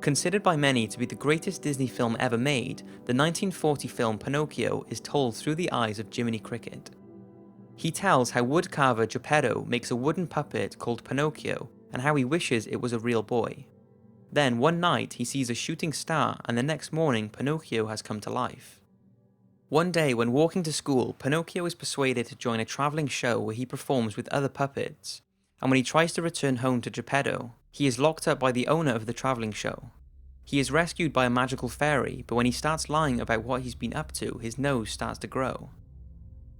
Considered by many to be the greatest Disney film ever made, the 1940 film Pinocchio is told through the eyes of Jiminy Cricket. He tells how woodcarver Geppetto makes a wooden puppet called Pinocchio and how he wishes it was a real boy. Then one night he sees a shooting star and the next morning Pinocchio has come to life. One day when walking to school, Pinocchio is persuaded to join a travelling show where he performs with other puppets, and when he tries to return home to Geppetto, he is locked up by the owner of the travelling show. He is rescued by a magical fairy, but when he starts lying about what he's been up to, his nose starts to grow.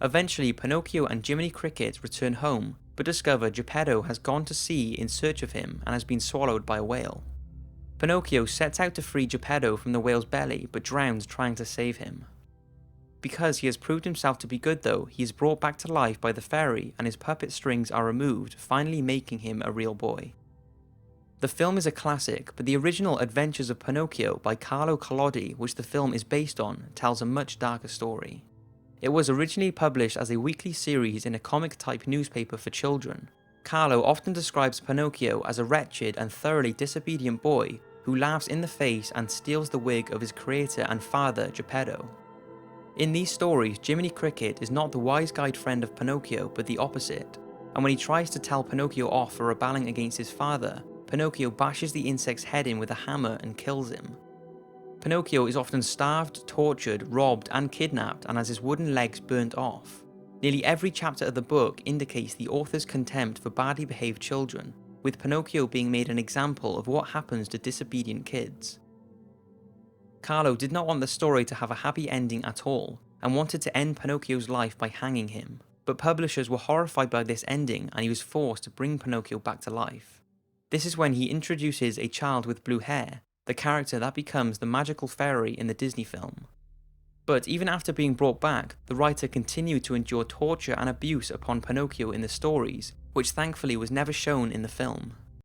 Eventually, Pinocchio and Jiminy Cricket return home, but discover Geppetto has gone to sea in search of him and has been swallowed by a whale. Pinocchio sets out to free Geppetto from the whale's belly, but drowns trying to save him. Because he has proved himself to be good though, he is brought back to life by the fairy and his puppet strings are removed, finally making him a real boy. The film is a classic, but the original Adventures of Pinocchio by Carlo Collodi, which the film is based on, tells a much darker story. It was originally published as a weekly series in a comic-type newspaper for children. Carlo often describes Pinocchio as a wretched and thoroughly disobedient boy who laughs in the face and steals the wig of his creator and father, Geppetto. In these stories, Jiminy Cricket is not the wise guide friend of Pinocchio, but the opposite, and when he tries to tell Pinocchio off for rebelling against his father, Pinocchio bashes the insect's head in with a hammer and kills him. Pinocchio is often starved, tortured, robbed and kidnapped and has his wooden legs burnt off. Nearly every chapter of the book indicates the author's contempt for badly behaved children, with Pinocchio being made an example of what happens to disobedient kids. Carlo did not want the story to have a happy ending at all, and wanted to end Pinocchio's life by hanging him, but publishers were horrified by this ending and he was forced to bring Pinocchio back to life. This is when he introduces a child with blue hair, the character that becomes the magical fairy in the Disney film. But even after being brought back, the writer continued to endure torture and abuse upon Pinocchio in the stories, which thankfully was never shown in the film.